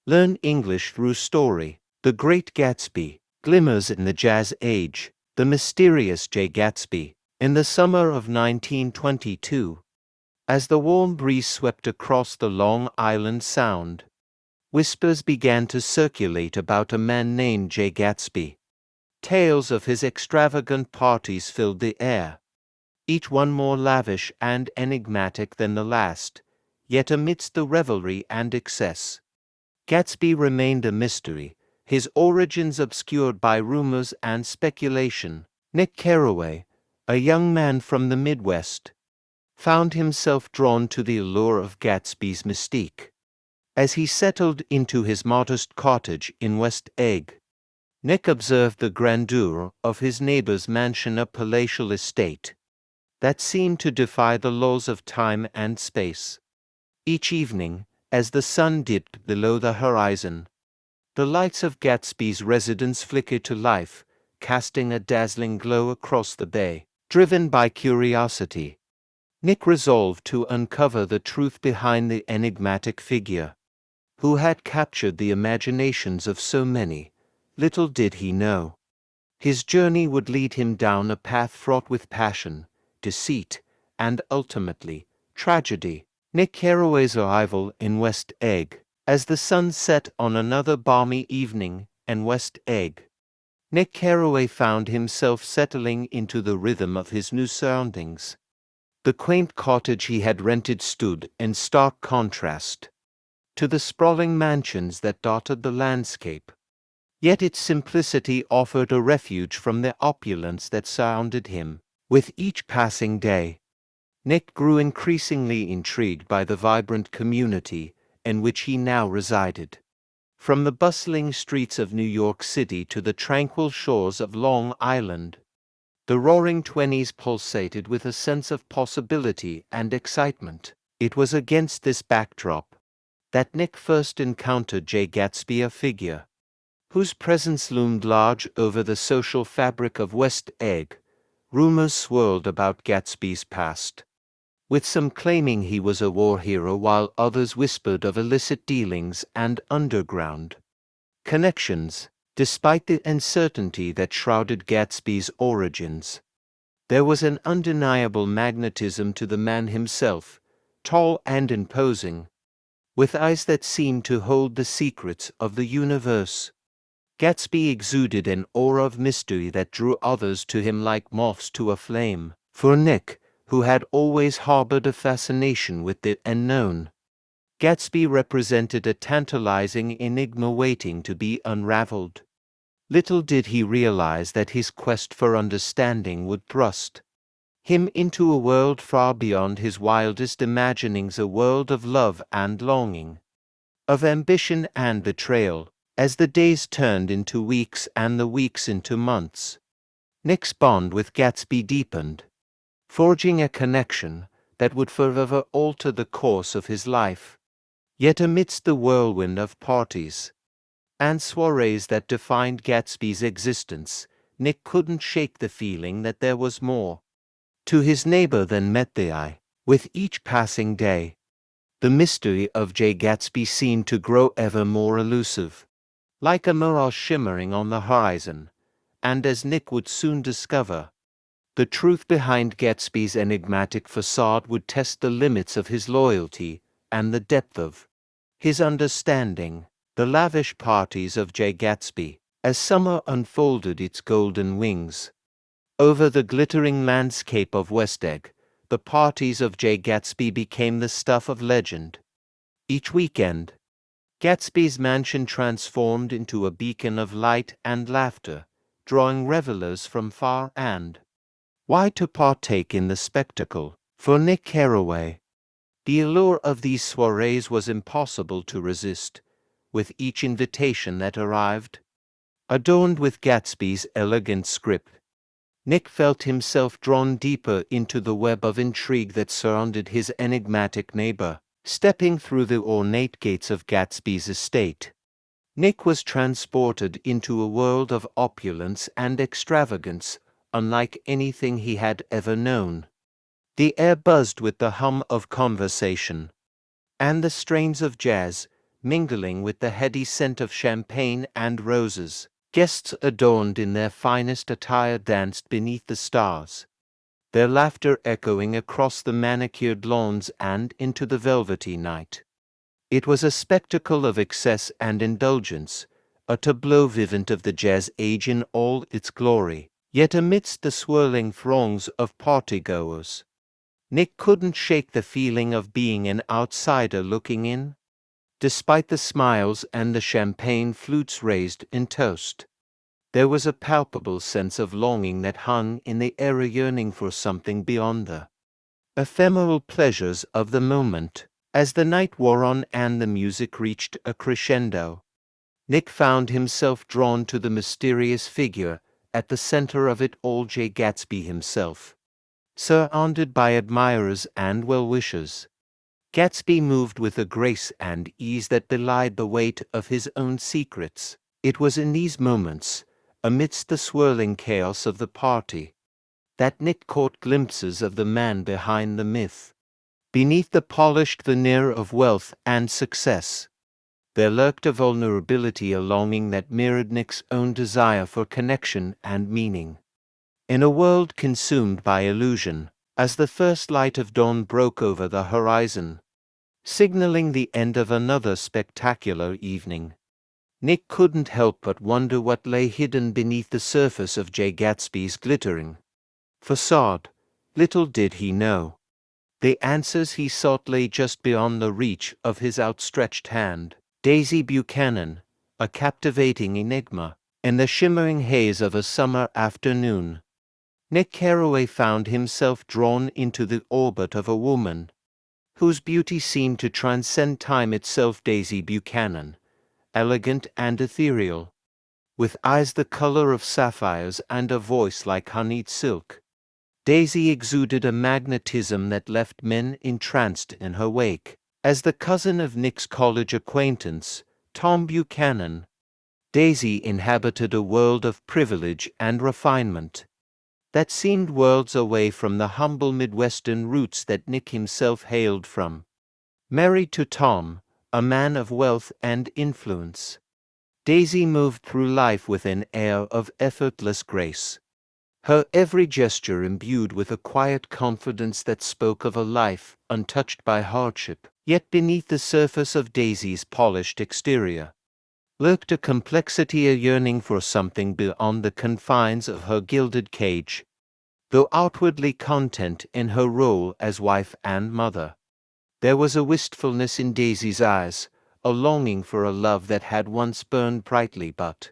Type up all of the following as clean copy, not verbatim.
Learn English through story. The Great Gatsby, Glimmers in the Jazz Age, the mysterious Jay Gatsby. In the summer of 1922, as the warm breeze swept across the Long Island Sound, whispers began to circulate about a man named Jay Gatsby. Tales of his extravagant parties filled the air, each one more lavish and enigmatic than the last, yet amidst the revelry and excess, Gatsby remained a mystery, his origins obscured by rumors and speculation. Nick Carraway, a young man from the Midwest, found himself drawn to the allure of Gatsby's mystique. As he settled into his modest cottage in West Egg, Nick observed the grandeur of his neighbor's mansion, a palatial estate that seemed to defy the laws of time and space. Each evening, as the sun dipped below the horizon, the lights of Gatsby's residence flickered to life, casting a dazzling glow across the bay. Driven by curiosity, Nick resolved to uncover the truth behind the enigmatic figure who had captured the imaginations of so many. Little did he know, his journey would lead him down a path fraught with passion, deceit, and ultimately, tragedy. Nick Carraway's arrival in West Egg. As the sun set on another balmy evening in West Egg, Nick Carraway found himself settling into the rhythm of his new surroundings. The quaint cottage he had rented stood in stark contrast to the sprawling mansions that dotted the landscape. Yet its simplicity offered a refuge from the opulence that surrounded him. With each passing day, Nick grew increasingly intrigued by the vibrant community in which he now resided. From the bustling streets of New York City to the tranquil shores of Long Island, the roaring 20s pulsated with a sense of possibility and excitement. It was against this backdrop that Nick first encountered Jay Gatsby, a figure whose presence loomed large over the social fabric of West Egg. Rumors swirled about Gatsby's past, with some claiming he was a war hero while others whispered of illicit dealings and underground connections. Despite the uncertainty that shrouded Gatsby's origins, there was an undeniable magnetism to the man himself, tall and imposing, with eyes that seemed to hold the secrets of the universe. Gatsby exuded an aura of mystery that drew others to him like moths to a flame. For Nick, who had always harbored a fascination with the unknown, Gatsby represented a tantalizing enigma waiting to be unraveled. Little did he realize that his quest for understanding would thrust him into a world far beyond his wildest imaginings, a world of love and longing, of ambition and betrayal. As the days turned into weeks and the weeks into months, Nick's bond with Gatsby deepened, forging a connection that would forever alter the course of his life. Yet amidst the whirlwind of parties and soirees that defined Gatsby's existence, Nick couldn't shake the feeling that there was more to his neighbor than met the eye. With each passing day, the mystery of Jay Gatsby seemed to grow ever more elusive, like a mirage shimmering on the horizon. And as Nick would soon discover, the truth behind Gatsby's enigmatic facade would test the limits of his loyalty and the depth of his understanding. The lavish parties of Jay Gatsby. As summer unfolded its golden wings over the glittering landscape of West Egg, the parties of Jay Gatsby became the stuff of legend. Each weekend, Gatsby's mansion transformed into a beacon of light and laughter, drawing revelers from far and wide to partake in the spectacle. For Nick Carraway, the allure of these soirees was impossible to resist. With each invitation that arrived, adorned with Gatsby's elegant script, Nick felt himself drawn deeper into the web of intrigue that surrounded his enigmatic neighbor. Stepping through the ornate gates of Gatsby's estate, Nick was transported into a world of opulence and extravagance unlike anything he had ever known. The air buzzed with the hum of conversation and the strains of jazz, mingling with the heady scent of champagne and roses. Guests adorned in their finest attire danced beneath the stars, their laughter echoing across the manicured lawns and into the velvety night. It was a spectacle of excess and indulgence, a tableau vivant of the jazz age in all its glory. Yet amidst the swirling throngs of partygoers, Nick couldn't shake the feeling of being an outsider looking in. Despite the smiles and the champagne flutes raised in toast, there was a palpable sense of longing that hung in the air, a yearning for something beyond the ephemeral pleasures of the moment. As the night wore on and the music reached a crescendo, Nick found himself drawn to the mysterious figure at the center of it all, Jay Gatsby himself. Surrounded by admirers and well-wishers, Gatsby moved with a grace and ease that belied the weight of his own secrets. It was in these moments, amidst the swirling chaos of the party, that Nick caught glimpses of the man behind the myth. Beneath the polished veneer of wealth and success, there lurked a vulnerability, a longing that mirrored Nick's own desire for connection and meaning. In a world consumed by illusion, as the first light of dawn broke over the horizon, signaling the end of another spectacular evening, Nick couldn't help but wonder what lay hidden beneath the surface of Jay Gatsby's glittering facade. Little did he know, the answers he sought lay just beyond the reach of his outstretched hand. Daisy Buchanan, a captivating enigma. In the shimmering haze of a summer afternoon, Nick Carraway found himself drawn into the orbit of a woman whose beauty seemed to transcend time itself. Daisy Buchanan, elegant and ethereal, with eyes the color of sapphires and a voice like honeyed silk, Daisy exuded a magnetism that left men entranced in her wake. As the cousin of Nick's college acquaintance, Tom Buchanan, Daisy inhabited a world of privilege and refinement that seemed worlds away from the humble Midwestern roots that Nick himself hailed from. Married to Tom, a man of wealth and influence, Daisy moved through life with an air of effortless grace, her every gesture imbued with a quiet confidence that spoke of a life untouched by hardship. Yet beneath the surface of Daisy's polished exterior lurked a complexity, a yearning for something beyond the confines of her gilded cage. Though outwardly content in her role as wife and mother, there was a wistfulness in Daisy's eyes, a longing for a love that had once burned brightly but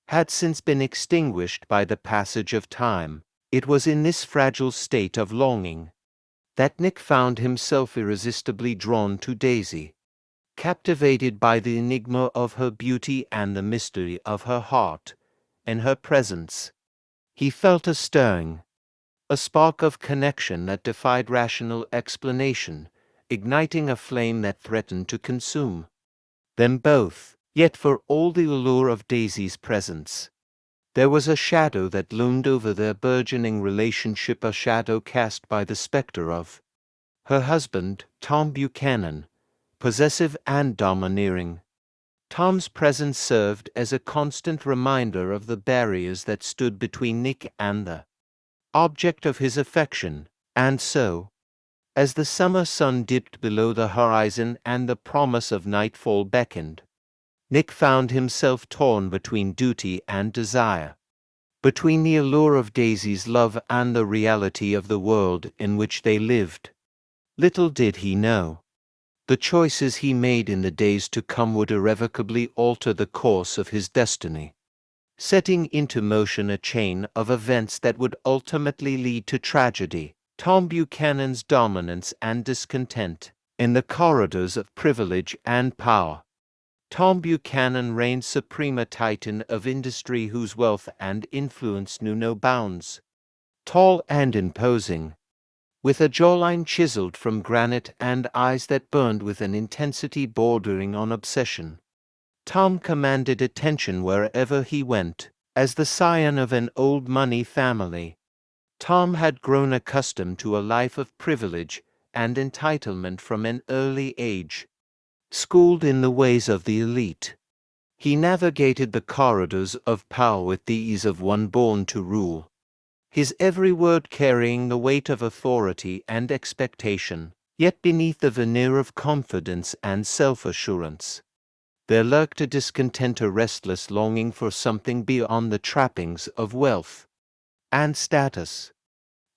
had since been extinguished by the passage of time. It was in this fragile state of longing that Nick found himself irresistibly drawn to Daisy, captivated by the enigma of her beauty and the mystery of her heart. In her presence, he felt a stirring, a spark of connection that defied rational explanation, igniting a flame that threatened to consume them both. Yet for all the allure of Daisy's presence, there was a shadow that loomed over their burgeoning relationship, a shadow cast by the specter of her husband, Tom Buchanan, possessive and domineering. Tom's presence served as a constant reminder of the barriers that stood between Nick and the object of his affection, and so, as the summer sun dipped below the horizon and the promise of nightfall beckoned, Nick found himself torn between duty and desire, between the allure of Daisy's love and the reality of the world in which they lived. Little did he know, the choices he made in the days to come would irrevocably alter the course of his destiny, setting into motion a chain of events that would ultimately lead to tragedy. Tom Buchanan's dominance and discontent in the corridors of privilege and power. Tom Buchanan reigned supreme, a titan of industry whose wealth and influence knew no bounds. Tall and imposing, with a jawline chiseled from granite and eyes that burned with an intensity bordering on obsession, Tom commanded attention wherever he went. As the scion of an old money family, Tom had grown accustomed to a life of privilege and entitlement from an early age. Schooled in the ways of the elite, he navigated the corridors of power with the ease of one born to rule, his every word carrying the weight of authority and expectation. Yet beneath the veneer of confidence and self-assurance, there lurked a discontent, a restless longing for something beyond the trappings of wealth and status.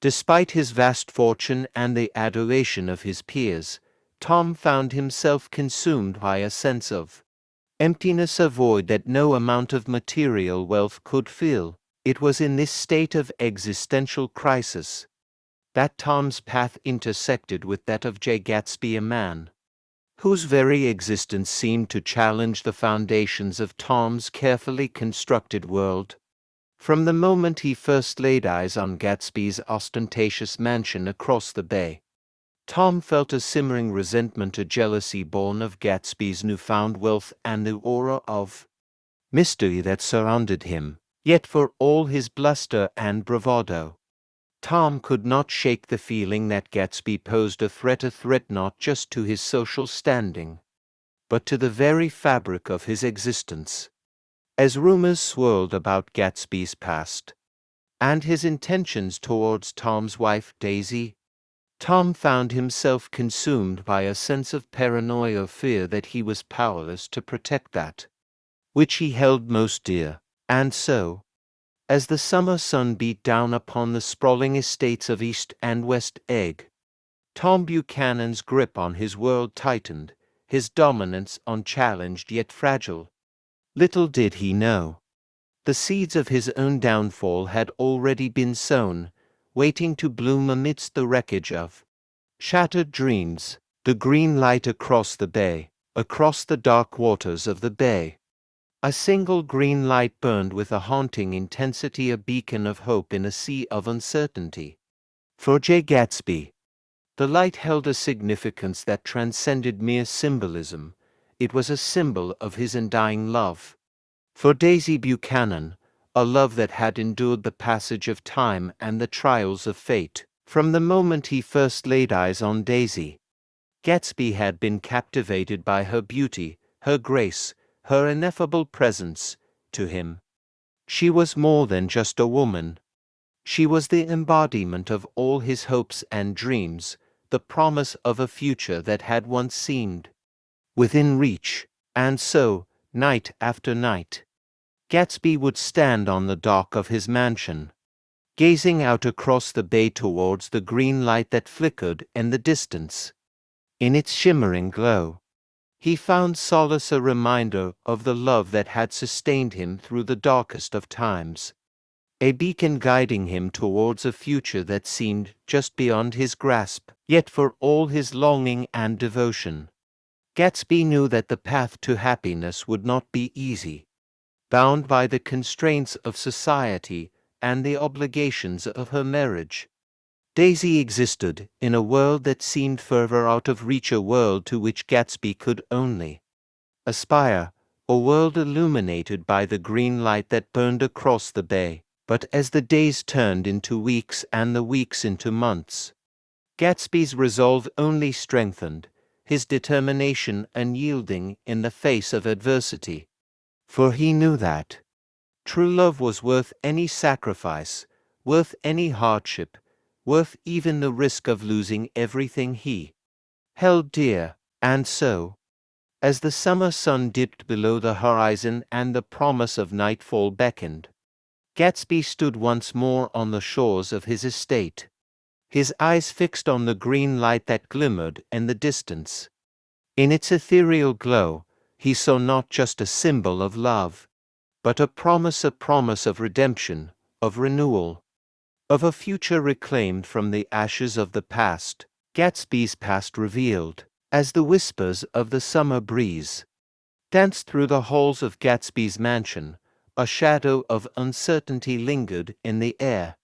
Despite his vast fortune and the adoration of his peers, Tom found himself consumed by a sense of emptiness, a void that no amount of material wealth could fill. It was in this state of existential crisis that Tom's path intersected with that of Jay Gatsby, a man whose very existence seemed to challenge the foundations of Tom's carefully constructed world. From the moment he first laid eyes on Gatsby's ostentatious mansion across the bay, Tom felt a simmering resentment, a jealousy born of Gatsby's newfound wealth and the aura of mystery that surrounded him. Yet for all his bluster and bravado, Tom could not shake the feeling that Gatsby posed a threat not just to his social standing, but to the very fabric of his existence. As rumors swirled about Gatsby's past and his intentions towards Tom's wife Daisy, Tom found himself consumed by a sense of paranoia, fear that he was powerless to protect that which he held most dear. And so, as the summer sun beat down upon the sprawling estates of East and West Egg, Tom Buchanan's grip on his world tightened, his dominance unchallenged yet fragile. Little did he know, the seeds of his own downfall had already been sown, waiting to bloom amidst the wreckage of shattered dreams. The green light across the bay, across the dark waters of the bay. A single green light burned with a haunting intensity, a beacon of hope in a sea of uncertainty. For Jay Gatsby, the light held a significance that transcended mere symbolism. It was a symbol of his undying love for Daisy Buchanan, a love that had endured the passage of time and the trials of fate. From the moment he first laid eyes on Daisy, Gatsby had been captivated by her beauty, her grace, her ineffable presence. To him, she was more than just a woman. She was the embodiment of all his hopes and dreams, the promise of a future that had once seemed within reach. And so, night after night, Gatsby would stand on the dock of his mansion, gazing out across the bay towards the green light that flickered in the distance. In its shimmering glow, he found solace, a reminder of the love that had sustained him through the darkest of times, a beacon guiding him towards a future that seemed just beyond his grasp. Yet for all his longing and devotion, Gatsby knew that the path to happiness would not be easy. Bound by the constraints of society and the obligations of her marriage, Daisy existed in a world that seemed further out of reach, a world to which Gatsby could only aspire, a world illuminated by the green light that burned across the bay. But as the days turned into weeks and the weeks into months, Gatsby's resolve only strengthened, his determination unyielding in the face of adversity. For he knew that true love was worth any sacrifice, worth any hardship, worth even the risk of losing everything he held dear. And so, as the summer sun dipped below the horizon and the promise of nightfall beckoned, Gatsby stood once more on the shores of his estate, his eyes fixed on the green light that glimmered in the distance. In its ethereal glow, he saw not just a symbol of love, but a promise of redemption, of renewal, of a future reclaimed from the ashes of the past. Gatsby's past revealed, as the whispers of the summer breeze danced through the halls of Gatsby's mansion, a shadow of uncertainty lingered in the air.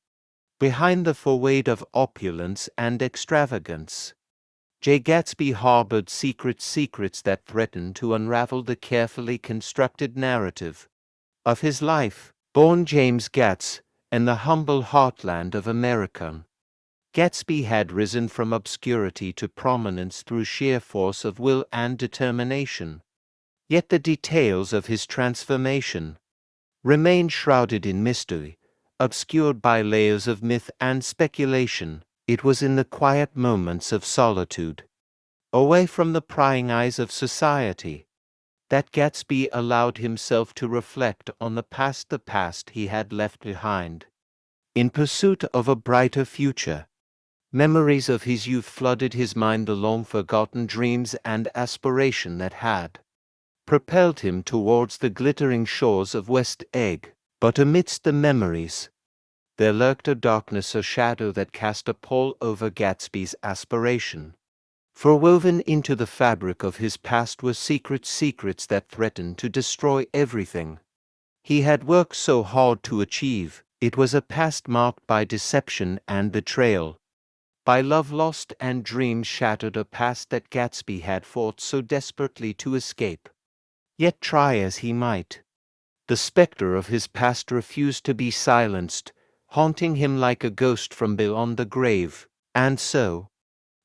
Behind the facade of opulence and extravagance, Jay Gatsby harbored secrets that threatened to unravel the carefully constructed narrative of his life. Born James Gatz in the humble heartland of America, Gatsby had risen from obscurity to prominence through sheer force of will and determination. Yet the details of his transformation remained shrouded in mystery, obscured by layers of myth and speculation. It was in the quiet moments of solitude, away from the prying eyes of society, that Gatsby allowed himself to reflect on the past he had left behind. In pursuit of a brighter future, memories of his youth flooded his mind, the long-forgotten dreams and aspiration that had propelled him towards the glittering shores of West Egg. But amidst the memories, there lurked a darkness, a shadow that cast a pall over Gatsby's aspiration. For woven into the fabric of his past were secrets that threatened to destroy everything he had worked so hard to achieve. It was a past marked by deception and betrayal, by love lost and dreams shattered, a past that Gatsby had fought so desperately to escape. Yet try as he might, the spectre of his past refused to be silenced, haunting him like a ghost from beyond the grave. And so,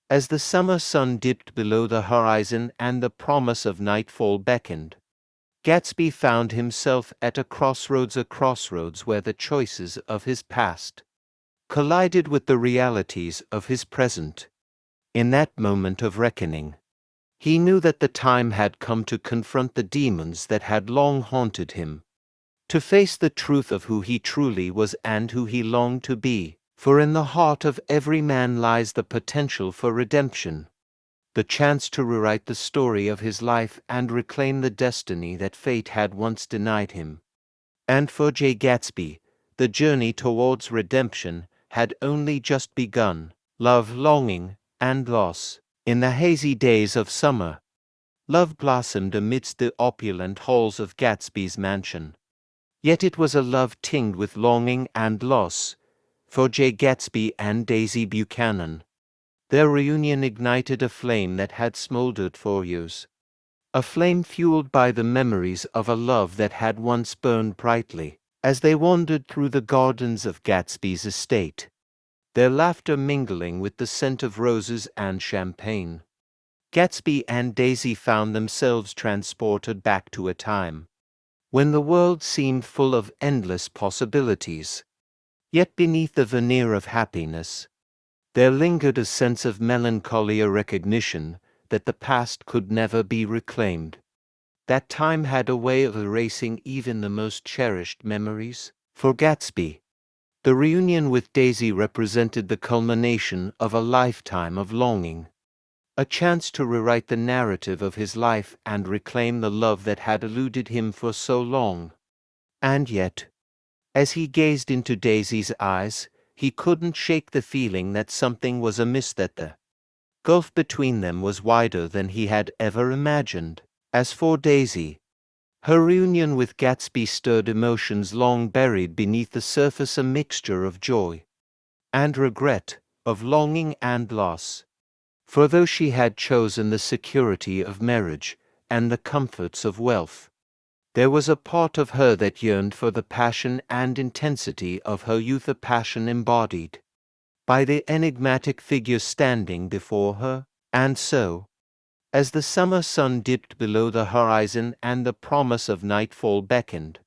as the summer sun dipped below the horizon and the promise of nightfall beckoned, Gatsby found himself at a crossroads where the choices of his past collided with the realities of his present. In that moment of reckoning, he knew that the time had come to confront the demons that had long haunted him, to face the truth of who he truly was and who he longed to be. For in the heart of every man lies the potential for redemption, the chance to rewrite the story of his life and reclaim the destiny that fate had once denied him. And for Jay Gatsby, the journey towards redemption had only just begun. Love, longing, and loss. In the hazy days of summer, love blossomed amidst the opulent halls of Gatsby's mansion. Yet it was a love tinged with longing and loss. For Jay Gatsby and Daisy Buchanan, their reunion ignited a flame that had smoldered for years, a flame fueled by the memories of a love that had once burned brightly. As they wandered through the gardens of Gatsby's estate, their laughter mingling with the scent of roses and champagne, Gatsby and Daisy found themselves transported back to a time when the world seemed full of endless possibilities. Yet beneath the veneer of happiness, there lingered a sense of melancholy, a recognition that the past could never be reclaimed, that time had a way of erasing even the most cherished memories. For Gatsby, the reunion with Daisy represented the culmination of a lifetime of longing, a chance to rewrite the narrative of his life and reclaim the love that had eluded him for so long. And yet, as he gazed into Daisy's eyes, he couldn't shake the feeling that something was amiss, that the gulf between them was wider than he had ever imagined. As for Daisy, her reunion with Gatsby stirred emotions long buried beneath the surface, a mixture of joy and regret, of longing and loss. For though she had chosen the security of marriage and the comforts of wealth, there was a part of her that yearned for the passion and intensity of her youth, a passion embodied by the enigmatic figure standing before her. And so, as the summer sun dipped below the horizon and the promise of nightfall beckoned,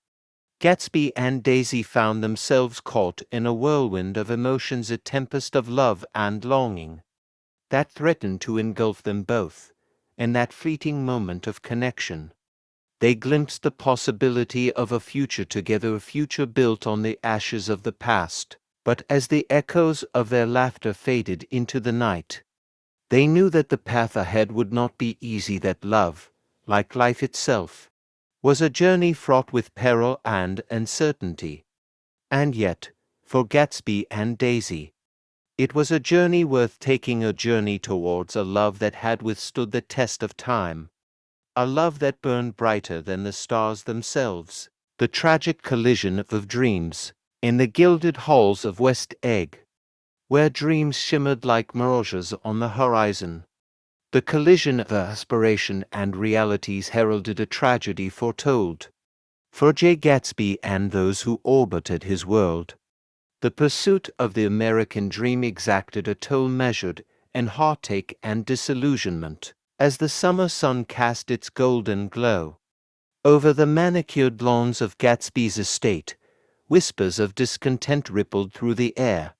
Gatsby and Daisy found themselves caught in a whirlwind of emotions, a tempest of love and longing that threatened to engulf them both. In that fleeting moment of connection, they glimpsed the possibility of a future together, a future built on the ashes of the past. But as the echoes of their laughter faded into the night, they knew that the path ahead would not be easy, that love, like life itself, was a journey fraught with peril and uncertainty. And yet, for Gatsby and Daisy, it was a journey worth taking, a journey towards a love that had withstood the test of time, a love that burned brighter than the stars themselves. The tragic collision of dreams in the gilded halls of West Egg, where dreams shimmered like mirages on the horizon. The collision of aspiration and realities heralded a tragedy foretold for Jay Gatsby and those who orbited his world. The pursuit of the American dream exacted a toll measured in heartache and disillusionment, as the summer sun cast its golden glow over the manicured lawns of Gatsby's estate. Whispers of discontent rippled through the air.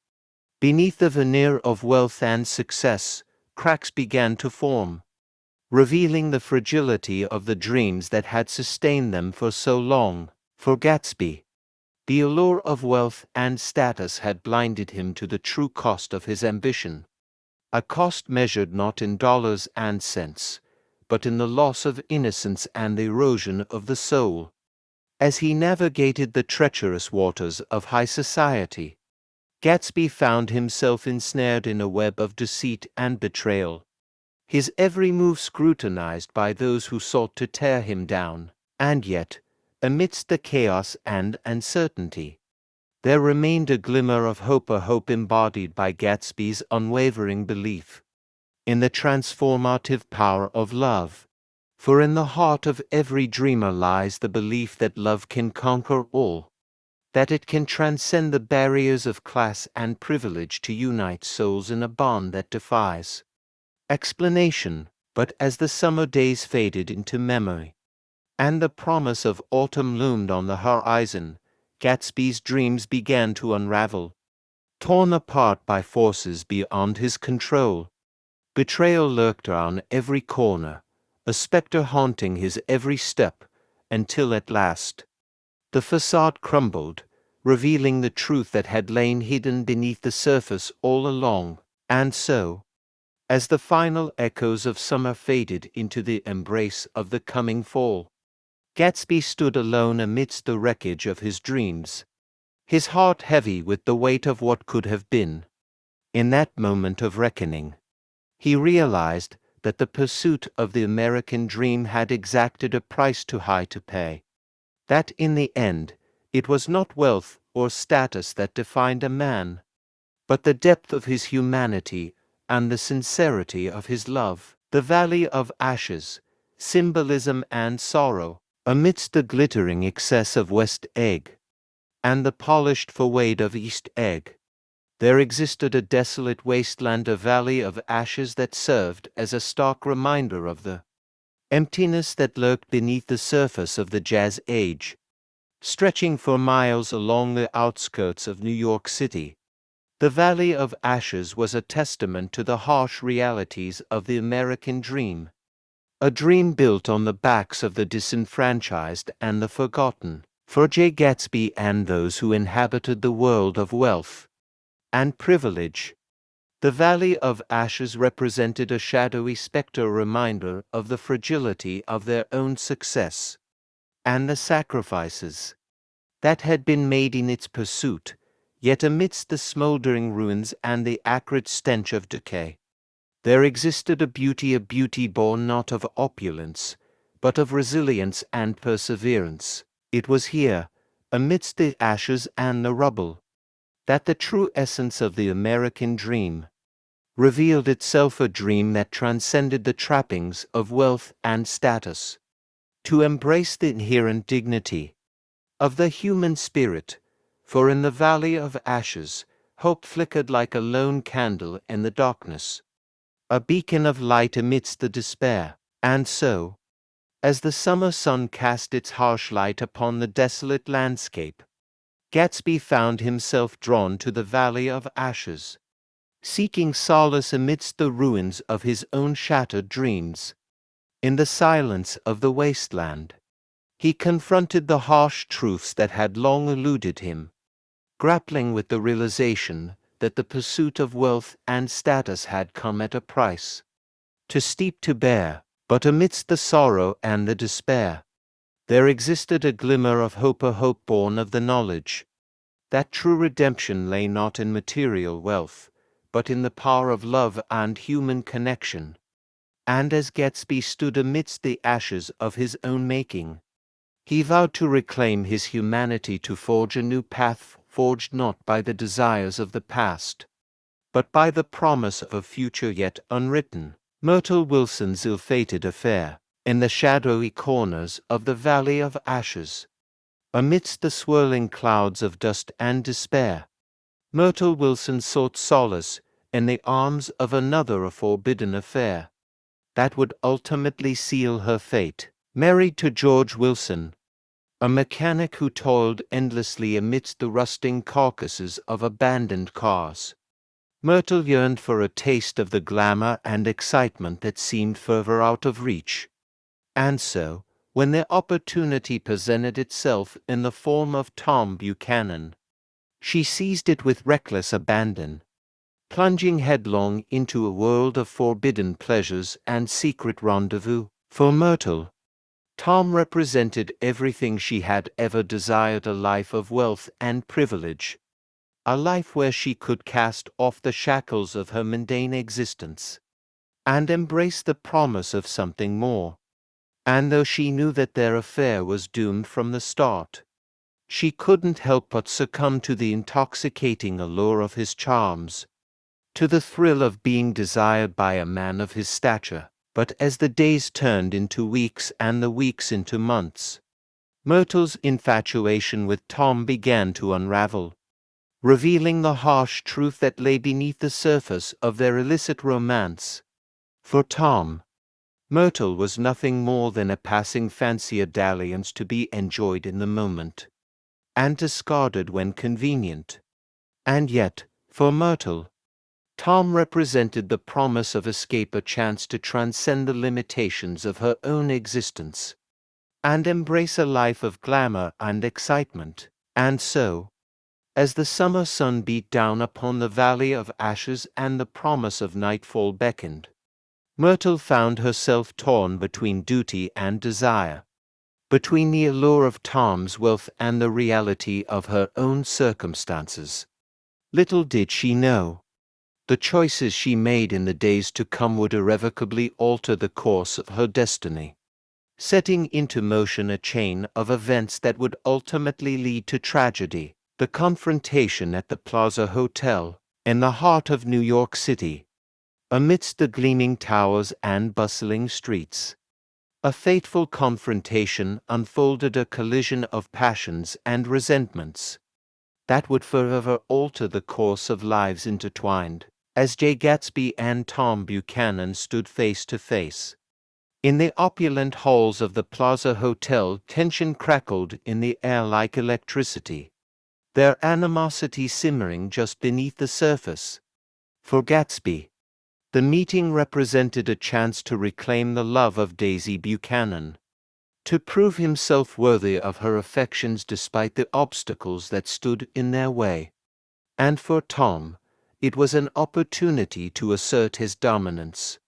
Beneath the veneer of wealth and success, cracks began to form, revealing the fragility of the dreams that had sustained them for so long. For Gatsby, the allure of wealth and status had blinded him to the true cost of his ambition, a cost measured not in dollars and cents, but in the loss of innocence and the erosion of the soul. As he navigated the treacherous waters of high society, Gatsby found himself ensnared in a web of deceit and betrayal, his every move scrutinized by those who sought to tear him down. And yet, amidst the chaos and uncertainty, there remained a glimmer of hope, a hope embodied by Gatsby's unwavering belief in the transformative power of love. For in the heart of every dreamer lies the belief that love can conquer all, that it can transcend the barriers of class and privilege to unite souls in a bond that defies explanation. But as the summer days faded into memory, and the promise of autumn loomed on the horizon, Gatsby's dreams began to unravel, torn apart by forces beyond his control. Betrayal lurked around every corner, a specter haunting his every step, until at last the facade crumbled, revealing the truth that had lain hidden beneath the surface all along. And so, as the final echoes of summer faded into the embrace of the coming fall, Gatsby stood alone amidst the wreckage of his dreams, his heart heavy with the weight of what could have been. In that moment of reckoning, he realized that the pursuit of the American dream had exacted a price too high to pay, that in the end, it was not wealth or status that defined a man, but the depth of his humanity and the sincerity of his love. The Valley of Ashes, symbolism and sorrow. Amidst the glittering excess of West Egg and the polished facade of East Egg, there existed a desolate wasteland, a valley of ashes that served as a stark reminder of the emptiness that lurked beneath the surface of the Jazz Age. Stretching for miles along the outskirts of New York City, the Valley of Ashes was a testament to the harsh realities of the American dream, a dream built on the backs of the disenfranchised and the forgotten. For Jay Gatsby and those who inhabited the world of wealth and privilege, the Valley of Ashes represented a shadowy spectre, reminder of the fragility of their own success and the sacrifices that had been made in its pursuit. Yet amidst the smoldering ruins and the acrid stench of decay, there existed a beauty born not of opulence, but of resilience and perseverance. It was here, amidst the ashes and the rubble, that the true essence of the American dream revealed itself, a dream that transcended the trappings of wealth and status, to embrace the inherent dignity of the human spirit. For in the Valley of Ashes, hope flickered like a lone candle in the darkness, a beacon of light amidst the despair. And so, as the summer sun cast its harsh light upon the desolate landscape, Gatsby found himself drawn to the Valley of Ashes, seeking solace amidst the ruins of his own shattered dreams. In the silence of the wasteland, he confronted the harsh truths that had long eluded him, grappling with the realization that the pursuit of wealth and status had come at a price, too steep to bear. But amidst the sorrow and the despair, there existed a glimmer of hope, a hope born of the knowledge that true redemption lay not in material wealth, but in the power of love and human connection. And as Gatsby stood amidst the ashes of his own making, he vowed to reclaim his humanity, to forge a new path, forged not by the desires of the past, but by the promise of a future yet unwritten. Myrtle Wilson's ill-fated affair. In the shadowy corners of the Valley of Ashes, amidst the swirling clouds of dust and despair, Myrtle Wilson sought solace in the arms of another forbidden affair that would ultimately seal her fate. Married to George Wilson, a mechanic who toiled endlessly amidst the rusting carcasses of abandoned cars, Myrtle yearned for a taste of the glamour and excitement that seemed further out of reach. And so, when the opportunity presented itself in the form of Tom Buchanan, she seized it with reckless abandon, plunging headlong into a world of forbidden pleasures and secret rendezvous. For Myrtle, Tom represented everything she had ever desired: a life of wealth and privilege, a life where she could cast off the shackles of her mundane existence and embrace the promise of something more. And though she knew that their affair was doomed from the start, she couldn't help but succumb to the intoxicating allure of his charms, to the thrill of being desired by a man of his stature. But as the days turned into weeks and the weeks into months, Myrtle's infatuation with Tom began to unravel, revealing the harsh truth that lay beneath the surface of their illicit romance. For Tom, Myrtle was nothing more than a passing fancy, a dalliance to be enjoyed in the moment and discarded when convenient. And yet, for Myrtle, Tom represented the promise of escape, a chance to transcend the limitations of her own existence and embrace a life of glamour and excitement. And so, as the summer sun beat down upon the valley of ashes and the promise of nightfall beckoned, Myrtle found herself torn between duty and desire, between the allure of Tom's wealth and the reality of her own circumstances. Little did she know, the choices she made in the days to come would irrevocably alter the course of her destiny, setting into motion a chain of events that would ultimately lead to tragedy. The confrontation at the Plaza Hotel, in the heart of New York City, amidst the gleaming towers and bustling streets. A fateful confrontation unfolded, a collision of passions and resentments that would forever alter the course of lives intertwined. As Jay Gatsby and Tom Buchanan stood face to face in the opulent halls of the Plaza Hotel, tension crackled in the air like electricity, their animosity simmering just beneath the surface. For Gatsby, the meeting represented a chance to reclaim the love of Daisy Buchanan, to prove himself worthy of her affections despite the obstacles that stood in their way. And for Tom, it was an opportunity to assert his dominance,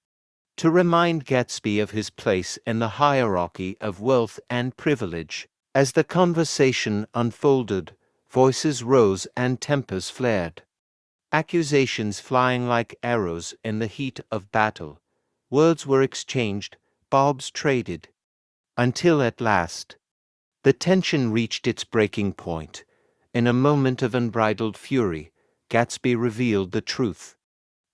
to remind Gatsby of his place in the hierarchy of wealth and privilege. As the conversation unfolded, voices rose and tempers flared, accusations flying like arrows in the heat of battle. Words were exchanged, barbs traded, until at last, the tension reached its breaking point. In a moment of unbridled fury, Gatsby revealed the truth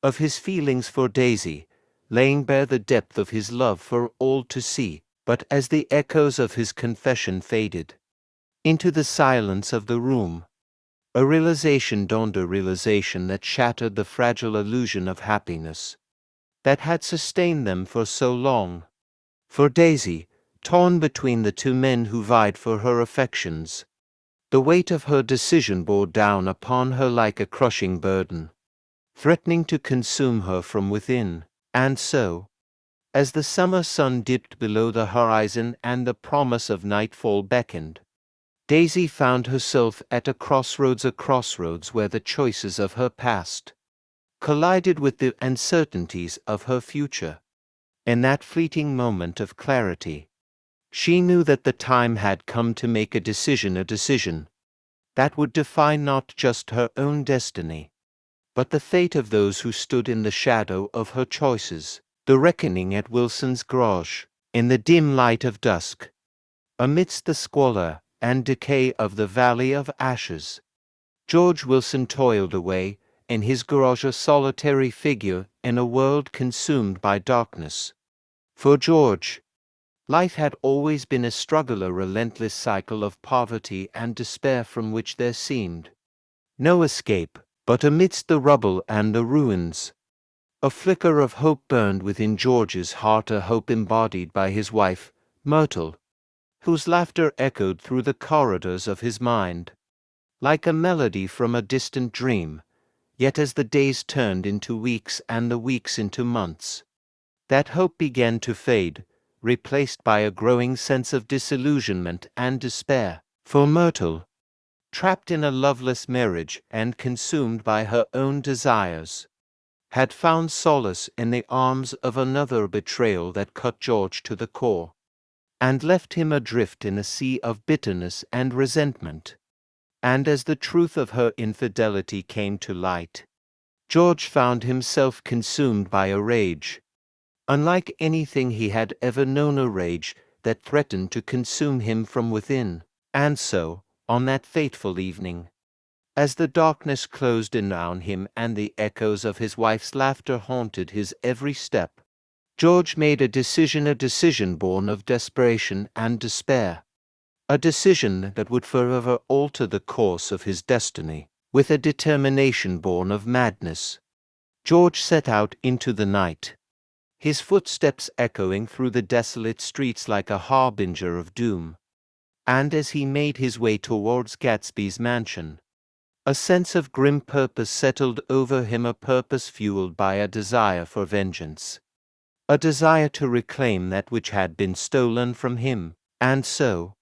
of his feelings for Daisy, laying bare the depth of his love for all to see. But as the echoes of his confession faded into the silence of the room, a realization dawned, a realization that shattered the fragile illusion of happiness that had sustained them for so long. For Daisy, torn between the two men who vied for her affections, the weight of her decision bore down upon her like a crushing burden, threatening to consume her from within. And so, as the summer sun dipped below the horizon and the promise of nightfall beckoned, Daisy found herself at a crossroads where the choices of her past collided with the uncertainties of her future. In that fleeting moment of clarity, she knew that the time had come to make a decision that would define not just her own destiny, but the fate of those who stood in the shadow of her choices. The reckoning at Wilson's garage, in the dim light of dusk, amidst the squalor and decay of the Valley of Ashes, George Wilson toiled away in his garage, a solitary figure in a world consumed by darkness. For George, life had always been a struggle, a relentless cycle of poverty and despair from which there seemed no escape. But amidst the rubble and the ruins, a flicker of hope burned within George's heart, a hope embodied by his wife, Myrtle, whose laughter echoed through the corridors of his mind, like a melody from a distant dream. Yet as the days turned into weeks and the weeks into months, that hope began to fade, replaced by a growing sense of disillusionment and despair. For Myrtle, trapped in a loveless marriage and consumed by her own desires, had found solace in the arms of another betrayal that cut George to the core, and left him adrift in a sea of bitterness and resentment. And as the truth of her infidelity came to light, George found himself consumed by a rage, unlike anything he had ever known, a rage that threatened to consume him from within. And so, on that fateful evening, as the darkness closed in on him and the echoes of his wife's laughter haunted his every step, George made a decision born of desperation and despair, a decision that would forever alter the course of his destiny. With a determination born of madness, George set out into the night, his footsteps echoing through the desolate streets like a harbinger of doom. And as he made his way towards Gatsby's mansion, a sense of grim purpose settled over him, a purpose fueled by a desire for vengeance, a desire to reclaim that which had been stolen from him. And so,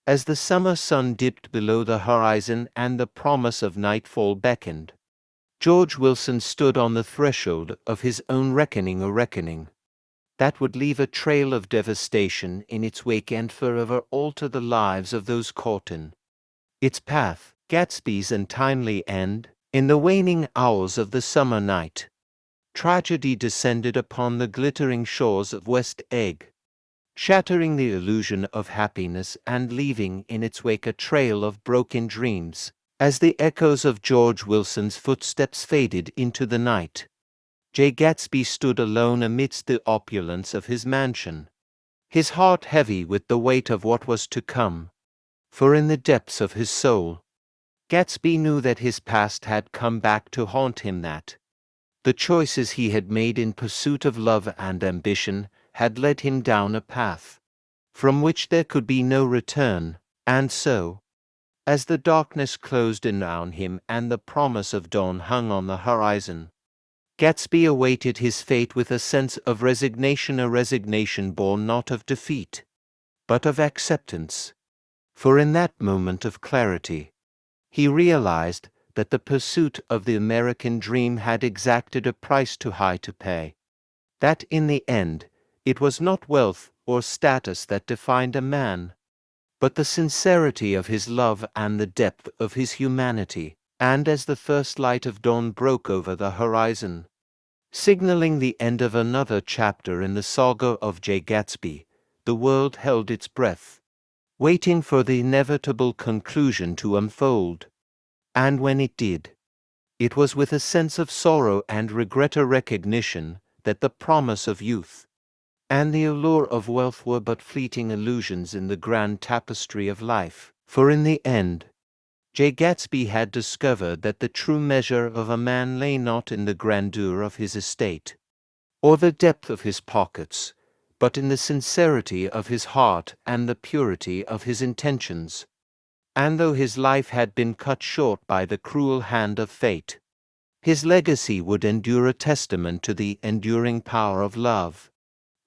as the summer sun dipped below the horizon and the promise of nightfall beckoned, George Wilson stood on the threshold of his own reckoning, a reckoning that would leave a trail of devastation in its wake and forever alter the lives of those caught in its path. Gatsby's untimely end. In the waning hours of the summer night, tragedy descended upon the glittering shores of West Egg, shattering the illusion of happiness and leaving in its wake a trail of broken dreams. As the echoes of George Wilson's footsteps faded into the night, Jay Gatsby stood alone amidst the opulence of his mansion, his heart heavy with the weight of what was to come. For in the depths of his soul, Gatsby knew that his past had come back to haunt him, that the choices he had made in pursuit of love and ambition had led him down a path from which there could be no return. And so, as the darkness closed in on him and the promise of dawn hung on the horizon, Gatsby awaited his fate with a sense of resignation, a resignation born not of defeat, but of acceptance. For in that moment of clarity, he realized that the pursuit of the American dream had exacted a price too high to pay, that in the end it was not wealth or status that defined a man, but the sincerity of his love and the depth of his humanity. And as the first light of dawn broke over the horizon, signaling the end of another chapter in the saga of Jay Gatsby, the world held its breath, waiting for the inevitable conclusion to unfold. And when it did, it was with a sense of sorrow and regret, a recognition that the promise of youth and the allure of wealth were but fleeting illusions in the grand tapestry of life. For in the end, Jay Gatsby had discovered that the true measure of a man lay not in the grandeur of his estate or the depth of his pockets, but in the sincerity of his heart and the purity of his intentions. And though his life had been cut short by the cruel hand of fate, his legacy would endure, a testament to the enduring power of love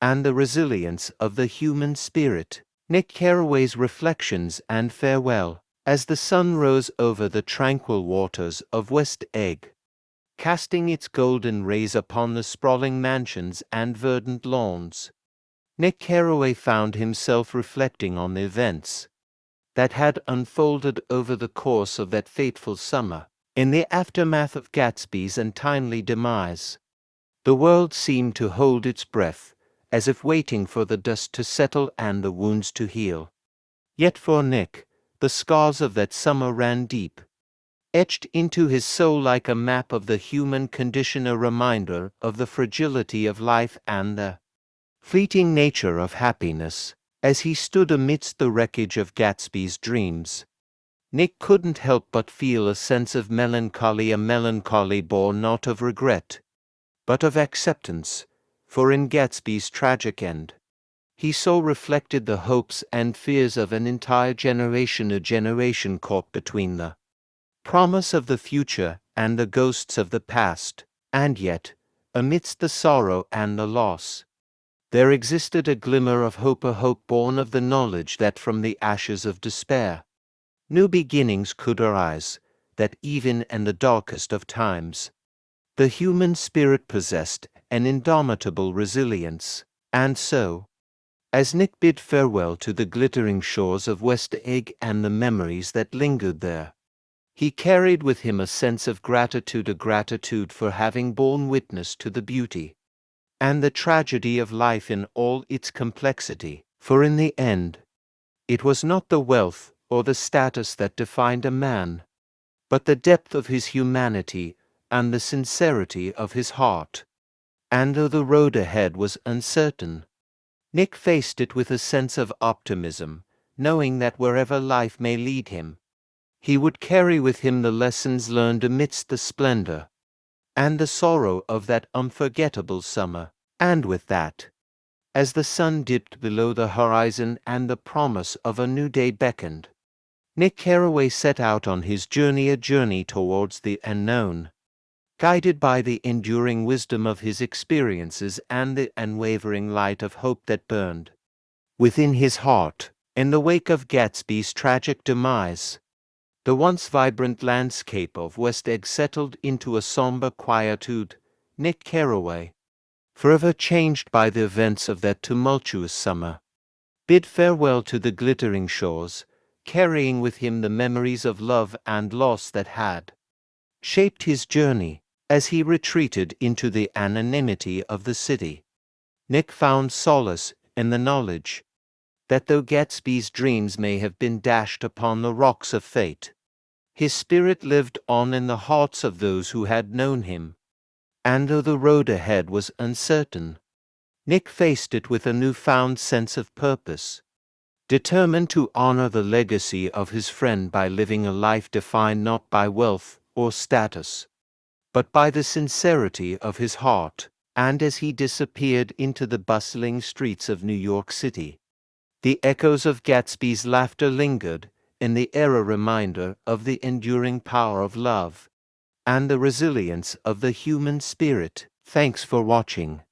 and the resilience of the human spirit. Nick Carraway's Reflections and Farewell. As the sun rose over the tranquil waters of West Egg, casting its golden rays upon the sprawling mansions and verdant lawns, Nick Carraway found himself reflecting on the events that had unfolded over the course of that fateful summer. In the aftermath of Gatsby's untimely demise, the world seemed to hold its breath, as if waiting for the dust to settle and the wounds to heal. Yet for Nick, the scars of that summer ran deep, etched into his soul like a map of the human condition, a reminder of the fragility of life and the fleeting nature of happiness. As he stood amidst the wreckage of Gatsby's dreams, Nick couldn't help but feel a sense of melancholy, a melancholy born not of regret, but of acceptance, for in Gatsby's tragic end, he saw reflected the hopes and fears of an entire generation, a generation caught between the promise of the future and the ghosts of the past, and yet, amidst the sorrow and the loss, there existed a glimmer of hope, a hope born of the knowledge that from the ashes of despair, new beginnings could arise, that even in the darkest of times, the human spirit possessed an indomitable resilience. And so, as Nick bid farewell to the glittering shores of West Egg and the memories that lingered there, he carried with him a sense of gratitude, a gratitude for having borne witness to the beauty and the tragedy of life in all its complexity, for in the end, it was not the wealth or the status that defined a man, but the depth of his humanity and the sincerity of his heart. And though the road ahead was uncertain, Nick faced it with a sense of optimism, knowing that wherever life may lead him, he would carry with him the lessons learned amidst the splendor and the sorrow of that unforgettable summer. And with that, as the sun dipped below the horizon and the promise of a new day beckoned, Nick Carraway set out on his journey, a journey towards the unknown, guided by the enduring wisdom of his experiences and the unwavering light of hope that burned within his heart. In the wake of Gatsby's tragic demise, the once vibrant landscape of West Egg settled into a somber quietude. Nick Carraway, forever changed by the events of that tumultuous summer, bid farewell to the glittering shores, carrying with him the memories of love and loss that had shaped his journey. As he retreated into the anonymity of the city, Nick found solace in the knowledge that though Gatsby's dreams may have been dashed upon the rocks of fate, his spirit lived on in the hearts of those who had known him. And though the road ahead was uncertain, Nick faced it with a newfound sense of purpose, determined to honor the legacy of his friend by living a life defined not by wealth or status, but by the sincerity of his heart. And as he disappeared into the bustling streets of New York City, the echoes of Gatsby's laughter lingered in the air, a reminder of the enduring power of love and the resilience of the human spirit. Thanks for watching.